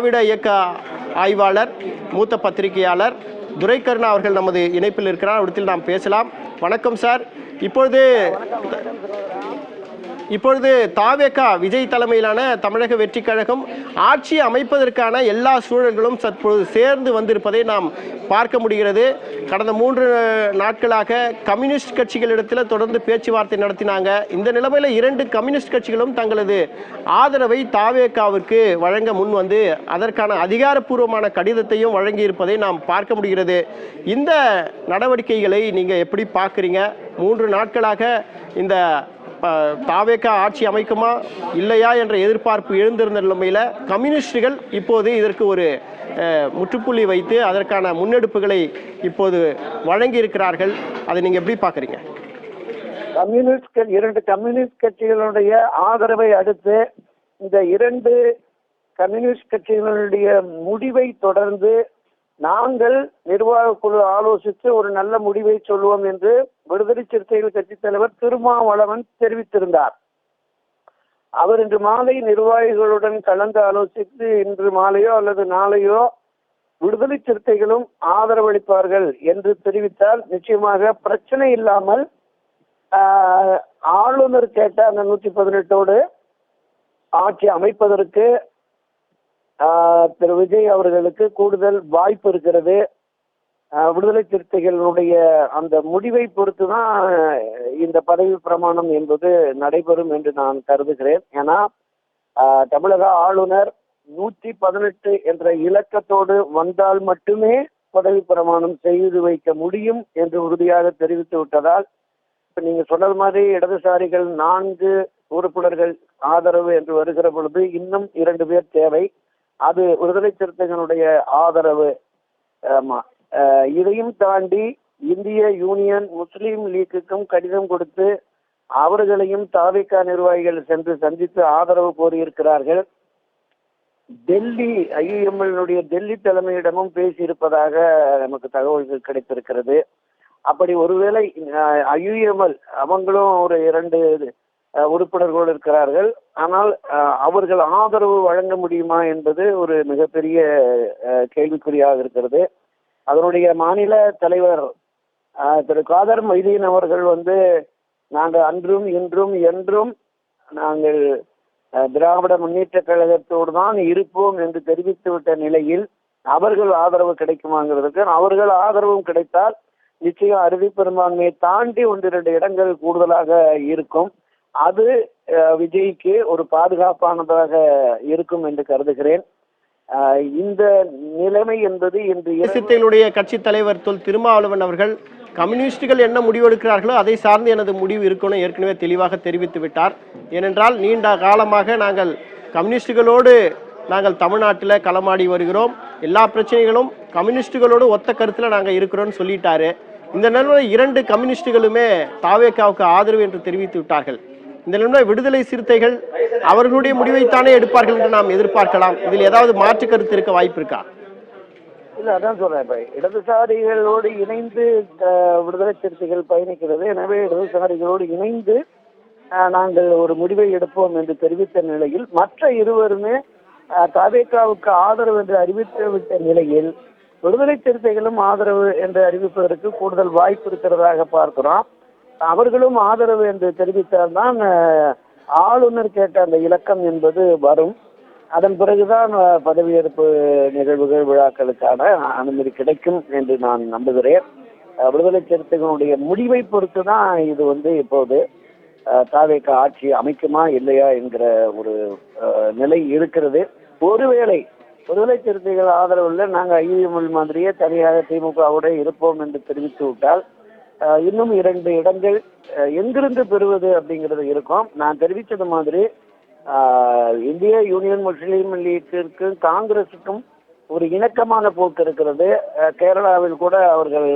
திராவிட இயக்க ஆய்வாளர், மூத்த பத்திரிகையாளர் துரைக்கருணா அவர்கள் நமது இணைப்பில் இருக்கிறார். அவரிடத்தில் நாம் பேசலாம். வணக்கம் சார். இப்பொழுது தாவேக விஜய் தலைமையிலான தமிழக வெற்றி கழகம் ஆட்சி அமைப்பதற்கான எல்லா சூழல்களும் தற்பொழுது சேர்ந்து வந்திருப்பதை நாம் பார்க்க முடிகிறது. கடந்த 3 நாட்களாக கம்யூனிஸ்ட் கட்சிகளிடத்தில் தொடர்ந்து பேச்சுவார்த்தை நடத்தினாங்க. இந்த நிலைமையில் 2 கம்யூனிஸ்ட் கட்சிகளும் தங்களது ஆதரவை தாவேகாவிற்கு வழங்க முன் வந்து அதற்கான அதிகாரப்பூர்வமான கடிதத்தையும் வழங்கி இருப்பதை நாம் பார்க்க முடிகிறது. இந்த நடவடிக்கைகளை நீங்கள் எப்படி பார்க்குறீங்க? 3 நாட்களாக இந்த தாவேகா ஆட்சி அமைக்குமா இல்லையா என்ற எதிர்பார்ப்பு எழுந்திருந்த நிலைமையில் கம்யூனிஸ்டுகள் இப்போது இதற்கு ஒரு முற்றுப்புள்ளி வைத்து அதற்கான முன்னெடுப்புகளை இப்போது வழங்கி இருக்கிறார்கள். அதை நீங்க எப்படி பார்க்குறீங்க? 2 கம்யூனிஸ்ட் கட்சிகளுடைய ஆதரவை அடுத்து இந்த 2 கம்யூனிஸ்ட் கட்சிகளுடைய முடிவை தொடர்ந்து நாங்கள் நிர்வாக குழு ஆலோசித்து ஒரு நல்ல முடிவை சொல்லுவோம் என்று விடுதலை சிறுத்தைகள் கட்சி தலைவர் திருமாவளவன் தெரிவித்திருந்தார். அவர் இன்று மாலை நிர்வாகிகளுடன் கலந்து ஆலோசித்து இன்று மாலையோ அல்லது நாளையோ விடுதலை சிறுத்தைகளும் ஆதரவளிப்பார்கள் என்று தெரிவித்தால் நிச்சயமாக பிரச்சனை இல்லாமல் ஆளுநர் கேட்ட அந்த 118ஓடு ஆட்சி அமைப்பதற்கு திரு விஜய் அவர்களுக்கு கூடுதல் வாய்ப்பு இருக்கிறது. விடுதலை சிறுத்தைகளுடைய அந்த முடிவை பொறுத்துதான் இந்த பதவி பிரமாணம் என்பது நடைபெறும் என்று நான் கருதுகிறேன். ஏன்னா தமிழக ஆளுநர் 118 என்ற இலக்கத்தோடு வந்தால் மட்டுமே பதவி பிரமாணம் செய்து வைக்க முடியும் என்று உறுதியாக தெரிவித்து விட்டதால் இப்ப நீங்க சொன்னது மாதிரி இடதுசாரிகள் 4 உறுப்பினர்கள் ஆதரவு என்று வருகிற பொழுது இன்னும் 2 பேர் தேவை. அது விடுதலை சிறுத்தைகளுடைய ஆதரவு. இதையும் தாண்டி இந்திய யூனியன் முஸ்லீம் லீக்குக்கும் கடிதம் கொடுத்து அவர்களையும் தாவேகா நிர்வாகிகள் சென்று சந்தித்து ஆதரவு கோரியிருக்கிறார்கள். டெல்லி ஐயுஎம்எல்னுடைய டெல்லி தலைமையிடமும் பேசியிருப்பதாக நமக்கு தகவல்கள் கிடைத்திருக்கிறது. அப்படி ஒருவேளை ஐயுஎம்எல் அவங்களும் ஒரு 2 உறுப்பினர்கள் இருக்கிறார்கள். ஆனால் அவர்கள் ஆதரவு வழங்க முடியுமா என்பது ஒரு மிகப்பெரிய கேள்விக்குறியாக இருக்கிறது. அதனுடைய மாநில தலைவர் திரு காதர் மொய்தீன் அவர்கள் நாங்கள் அன்றும் இன்றும் என்றும் நாங்கள் திராவிட முன்னேற்ற கழகத்தோடு தான் இருப்போம் என்று தெரிவித்துவிட்ட நிலையில் அவர்கள் ஆதரவு கிடைக்குமாங்கிறதுக்கு அவர்கள் ஆதரவும் கிடைத்தால் நிச்சயம் அறுதி பெரும்பான்மையை தாண்டி 1-2 இடங்கள் கூடுதலாக இருக்கும். அது விஜய்க்கு ஒரு பாதுகாப்பானதாக இருக்கும் என்று கருதுகிறேன். இந்த நிலைமை என்பது இன்று கட்சி தலைவர் திருமாவளவன் அவர்கள் கம்யூனிஸ்டுகள் என்ன முடிவெடுக்கிறார்களோ அதை சார்ந்து எனது முடிவு இருக்கணும் ஏற்கனவே தெளிவாக தெரிவித்து விட்டார். ஏனென்றால் நீண்ட காலமாக நாங்கள் கம்யூனிஸ்டுகளோடு தமிழ்நாட்டில் களமாடி வருகிறோம், எல்லா பிரச்சனைகளும் கம்யூனிஸ்டுகளோடு ஒத்த கருத்தில் நாங்கள் இருக்கிறோம்னு சொல்லிட்டாரு. இந்த நிலையில் 2 கம்யூனிஸ்டுகளுமே தாவேகாவுக்கு ஆதரவு என்று தெரிவித்து விட்டார்கள். இந்த நிலையில் விடுதலை சிறுத்தைகள் அவர்களுடைய முடிவைத்தானே எடுப்பார்கள் என்று நாம் எதிர்பார்க்கலாம். இதில் ஏதாவது மாற்று கருத்து இருக்க வாய்ப்பு இருக்கா? இல்ல, அதான் சொல்றேன். இப்ப இடதுசாரிகளோடு இணைந்து விடுதலை சிறுத்தைகள் பயணிக்கிறது. எனவே இடதுசாரிகளோடு இணைந்து நாங்கள் ஒரு முடிவை எடுப்போம் என்று தெரிவித்த நிலையில் மற்ற இருவருமே தாவேகாவுக்கு ஆதரவு என்று அறிவித்து விட்ட நிலையில் விடுதலை சிறுத்தைகளும் ஆதரவு என்று அறிவிப்பதற்கு கூடுதல் வாய்ப்பு இருக்கிறதாக பார்க்கிறோம். அவர்களும் ஆதரவு என்று தெரிவித்தால்தான் ஆளுநர் கேட்ட அந்த இலக்கம் என்பது வரும். அதன் பிறகுதான் பதவியேற்பு நிகழ்வுகள் விழாக்களுக்கான அனுமதி கிடைக்கும் என்று நான் நம்புகிறேன். விடுதலை சிறுத்தைகளுடைய முடிவை பொறுத்து தான் இது இப்போது தாவேகா ஆட்சி அமைக்குமா இல்லையா என்கிற ஒரு நிலை இருக்கிறது. ஒருவேளை விடுதலை சிறுத்தைகள் ஆதரவில் நாங்கள் ஐயுஎம்எல் மாதிரியே தனியாக திமுகவோட இருப்போம் என்று தெரிவித்து விட்டால் இன்னும் 2 இடங்கள் எங்கிருந்து பெறுவது அப்படிங்கிறது இருக்கும். நான் தெரிவித்தது மாதிரி இந்திய யூனியன் முஸ்லீம் லீக்கிற்கும் காங்கிரசுக்கும் ஒரு இணக்கமான போக்கு இருக்கிறது. கேரளாவில் கூட அவர்கள்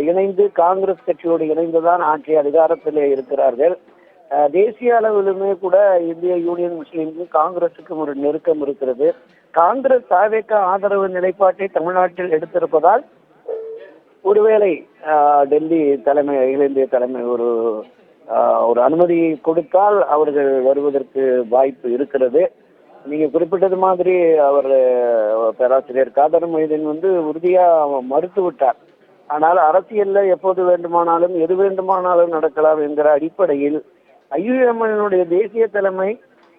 இணைந்து காங்கிரஸ் கட்சியோடு இணைந்துதான் ஆட்சி அதிகாரத்திலே இருக்கிறார்கள். தேசிய அளவிலுமே கூட இந்திய யூனியன் முஸ்லீமுக்கும் காங்கிரசுக்கும் ஒரு நெருக்கம் இருக்கிறது. காங்கிரஸ் தாவேகா ஆதரவு நிலைப்பாட்டை தமிழ்நாட்டில் எடுத்திருப்பதால் ஒருவேளை டெல்லி தலைமை அகில இந்திய தலைமை ஒரு அனுமதி கொடுத்தால் அவர்கள் வருவதற்கு வாய்ப்பு இருக்கிறது. நீங்க குறிப்பிட்டது மாதிரி அவர் பேராசிரியர் காதர் மொய்தீன் உறுதியா மறுத்து விட்டார். ஆனால் அரசியல்ல எப்போது வேண்டுமானாலும் எது வேண்டுமானாலும் நடக்கலாம் என்கிற அடிப்படையில் ஐயுஎம்எல்னுடைய தேசிய தலைமை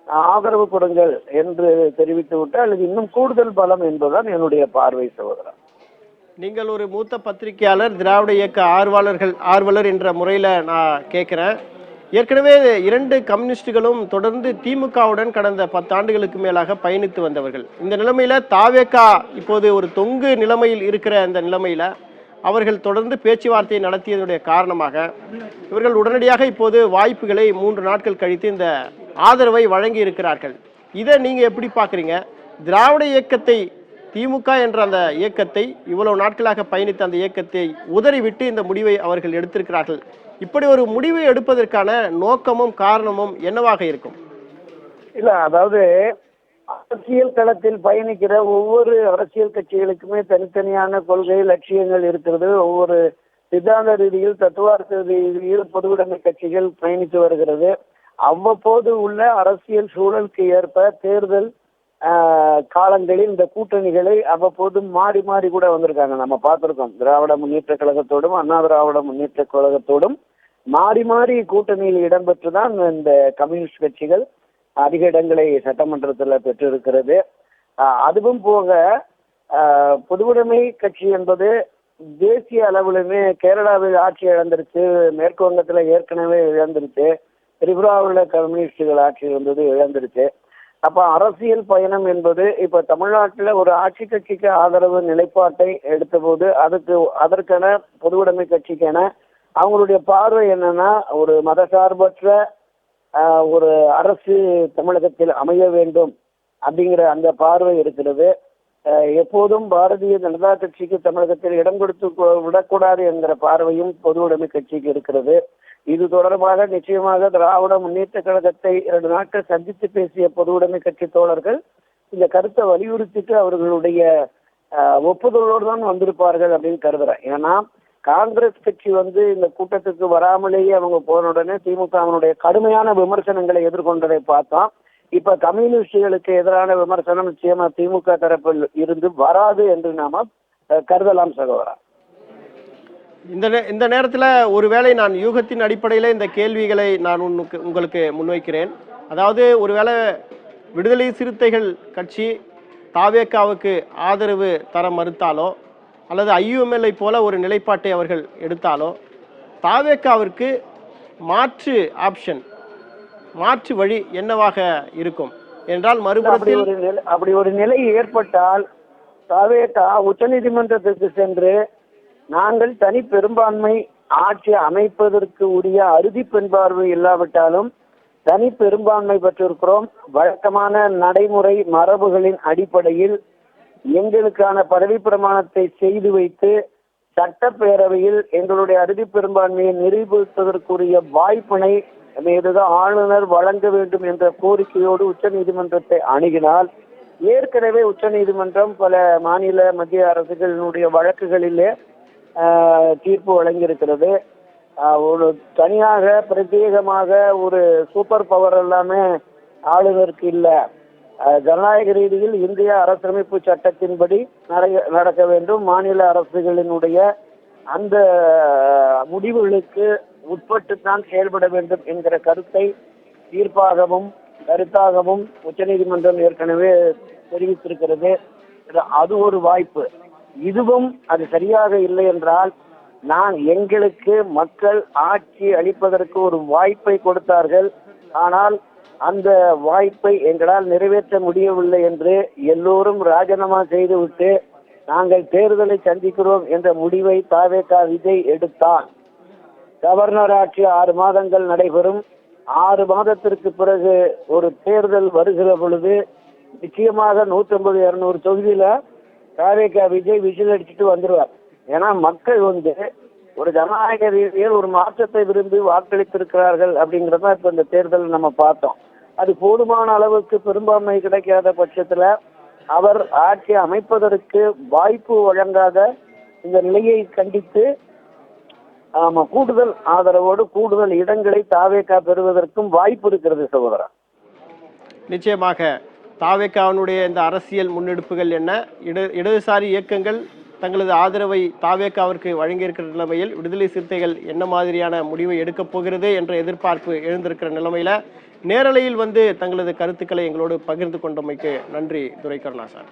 ஆதரவு கொடுங்கள் என்று தெரிவித்து விட்டால் அது இன்னும் கூடுதல் பலம் என்பதுதான் என்னுடைய பார்வை சகோதரர். நீங்கள் ஒரு மூத்த பத்திரிகையாளர், திராவிட இயக்க ஆர்வலர் என்ற முறையில் நான் கேட்குறேன். ஏற்கனவே 2 கம்யூனிஸ்டுகளும் தொடர்ந்து திமுகவுடன் கடந்த 10 ஆண்டுகளுக்கு மேலாக பயணித்து வந்தவர்கள். இந்த நிலைமையில தாவேகா இப்போது ஒரு தொங்கு நிலைமையில் இருக்கிற இந்த நிலைமையில அவர்கள் தொடர்ந்து பேச்சுவார்த்தையை நடத்தியதுடைய காரணமாக இவர்கள் உடனடியாக இப்போது வாய்ப்புகளை 3 நாட்கள் கழித்து இந்த ஆதரவை வழங்கி இருக்கிறார்கள். இதை நீங்க எப்படி பார்க்குறீங்க? திராவிட இயக்கத்தை, திமுக என்ற அந்த இயக்கத்தை, இவ்வளவு நாட்களாக பயணித்த அந்த இயக்கத்தை உதறிவிட்டு இந்த முடிவை அவர்கள் எடுத்திருக்கிறார்கள். இப்படி ஒரு முடிவை எடுப்பதற்கான நோக்கமும் காரணமும் என்னவாக இருக்கும்? இல்ல, அதாவது அரசியல் களத்தில் பயணிக்கிற ஒவ்வொரு அரசியல் கட்சிகளுக்குமே தனித்தனியான கொள்கை லட்சியங்கள் இருக்கிறது. ஒவ்வொரு சித்தாந்த ரீதியில், தத்துவார்த்த ரீதியில் பொதுவுடைமை கட்சிகள் பயணித்து வருகிறது. அவ்வப்போது உள்ள அரசியல் சூழலுக்கு ஏற்ப தேர்தல் காலங்களில் இந்த கூட்டணிகளை அவ்வப்போது மாறி மாறி கூட வந்திருக்காங்க. நம்ம பார்த்திருக்கோம். திராவிட முன்னேற்ற கழகத்தோடும் அண்ணா திராவிட முன்னேற்ற கழகத்தோடும் மாறி மாறி கூட்டணியில் இடம்பெற்றுதான் இந்த கம்யூனிஸ்ட் கட்சிகள் அதிக இடங்களை சட்டமன்றத்தில் பெற்றிருக்கிறது. அதுவும் போக பொதுவுடைமை கட்சி என்பது தேசிய அளவிலுமே கேரளாவில் ஆட்சி இழந்துருச்சு, மேற்கு வங்கத்தில் ஏற்கனவே இழந்துருச்சு, திரிபுராவில் கம்யூனிஸ்டுகள் ஆட்சி இருந்தது இழந்துருச்சு. அப்ப அரசியல் பயணம் என்பது இப்ப தமிழ்நாட்டில் ஒரு ஆட்சி கட்சிக்கு ஆதரவு நிலைப்பாட்டை எடுத்த போது அதற்கென பொதுவுடைமை கட்சிக்கென அவங்களுடைய பார்வை என்னன்னா, ஒரு மதசார்பற்ற ஒரு அரசு தமிழகத்தில் அமைய வேண்டும் அப்படிங்கிற அந்த பார்வை இருக்கிறது. எப்போதும் பாரதிய ஜனதா கட்சிக்கு தமிழகத்தில் இடம் கொடுத்து விடக்கூடாது என்கிற பார்வையும் பொதுவுடைமை கட்சிக்கு இருக்கிறது. இது தொடர்பாக நிச்சயமாக திராவிட முன்னேற்ற கழகத்தை 2 நாட்கள் சந்தித்து பேசிய பொதுவுடைமை கட்சி தோழர்கள் இந்த கருத்தை வலியுறுத்திட்டு அவர்களுடைய ஒப்புதலோடு தான் வந்திருப்பார்கள் அப்படின்னு கருதுறேன். ஏன்னா காங்கிரஸ் கட்சி இந்த கூட்டத்துக்கு வராமலேயே அவங்க போன உடனே திமுகவினுடைய கடுமையான விமர்சனங்களை எதிர்கொண்டதை பார்த்தோம். இப்ப கம்யூனிஸ்டுகளுக்கு எதிரான விமர்சனம் நிச்சயமா திமுக தரப்பில் இருந்து வராது என்று நாம கருதலாம் சகோதரா. இந்த நேரத்தில் ஒருவேளை நான் யூகத்தின் அடிப்படையில் இந்த கேள்விகளை நான் உங்களுக்கு முன்வைக்கிறேன். அதாவது ஒருவேளை விடுதலை சிறுத்தைகள் கட்சி தாவேகாவுக்கு ஆதரவு தர மறுத்தாலோ அல்லது ஐயுஎம்எல்ஐ போல ஒரு நிலைப்பாட்டை அவர்கள் எடுத்தாலோ தாவேகாவிற்கு மாற்று ஆப்ஷன், மாற்று வழி என்னவாக இருக்கும் என்றால் மறுபுறத்தில் அப்படி ஒரு நிலை ஏற்பட்டால் தாவேகா உச்சநீதிமன்றத்திற்கு சென்று நாங்கள் தனி பெரும்பான்மை ஆட்சி அமைப்பதற்கு உரிய அறுதி பெரும்பான்மை இல்லாவிட்டாலும் தனி பெரும்பான்மை பெற்றிருக்கிறோம், வழக்கமான நடைமுறை மரபுகளின் அடிப்படையில் எங்களுக்கான பதவி பிரமாணத்தை செய்து வைத்து சட்டப்பேரவையில் எங்களுடைய அறுதி பெரும்பான்மையை நிரூபிப்பதற்குரிய வாய்ப்பினை மீதுதான் ஆளுநர் வழங்க வேண்டும் என்ற கோரிக்கையோடு உச்சநீதிமன்றத்தை அணுகினால், ஏற்கனவே உச்சநீதிமன்றம் பல மாநில மத்திய அரசுகளினுடைய வழக்குகளிலே தீர்ப்பு வழங்கியிருக்கிறது. ஒரு தனியாக பிரத்யேகமாக ஒரு சூப்பர் பவர் எல்லாமே ஆளுநருக்கு இல்லை. ஜனநாயக ரீதியில் இந்திய அரசமைப்பு சட்டத்தின்படி நடக்க வேண்டும். மாநில அரசுகளினுடைய அந்த முடிவுகளுக்கு உட்பட்டுத்தான் செயல்பட வேண்டும் என்கிற கருத்தை தீர்ப்பாகவும் கருத்தாகவும் உச்சநீதிமன்றம் ஏற்கனவே தெரிவித்திருக்கிறது. அது ஒரு வாய்ப்பு. இதுவும் அது சரியாக இல்லை என்றால், எங்களுக்கு மக்கள் ஆட்சி அளிப்பதற்கு ஒரு வாய்ப்பை கொடுத்தார்கள், ஆனால் அந்த வாய்ப்பை எங்களால் நிறைவேற்ற முடியவில்லை என்று எல்லோரும் ராஜினாமா செய்துவிட்டு நாங்கள் தேர்தலை சந்திக்கிறோம் என்ற முடிவை தாவேகா விஜய் எடுத்தால், கவர்னர் ஆட்சி 6 மாதங்கள் நடைபெறும். 6 மாதத்திற்கு பிறகு ஒரு தேர்தல் வருகிற பொழுது நிச்சயமாக 150-200 தொகுதியில தாவேகா விஜய் விசில் அடிச்சுட்டு வந்துருவார். ஏன்னா மக்கள் ஒரு ஜனநாயக ரீதியில் ஒரு மாற்றத்தை விரும்பி வாக்களித்திருக்கிறார்கள் அப்படிங்கிறத இப்ப இந்த தேர்தல் நம்ம பார்த்தோம். அது போதுமான அளவுக்கு பெரும்பான்மை கிடைக்காத பட்சத்துல அவர் ஆட்சி அமைப்பதற்கு வாய்ப்பு வழங்காத இந்த நிலையை கண்டித்து கூடுதல் ஆதரவோடு கூடுதல் இடங்களை தாவேகா பெறுவதற்கும் வாய்ப்பு இருக்கிறது சகோதரா. நிச்சயமாக தாவேக்காவினுடைய இந்த அரசியல் முன்னெடுப்புகள் என்ன, இடதுசாரி இயக்கங்கள் தங்களது ஆதரவை தாவேக்காவிற்கு வழங்கியிருக்கிற நிலைமையில் விடுதலை சிறுத்தைகள் என்ன மாதிரியான முடிவை எடுக்கப் போகிறது என்ற எதிர்பார்ப்பு எழுந்திருக்கிற நிலைமையில நேரலையில் வந்து தங்களது கருத்துக்களை எங்களோடு பகிர்ந்து கொண்டமைக்கு நன்றி துரைக்கருணா சார்.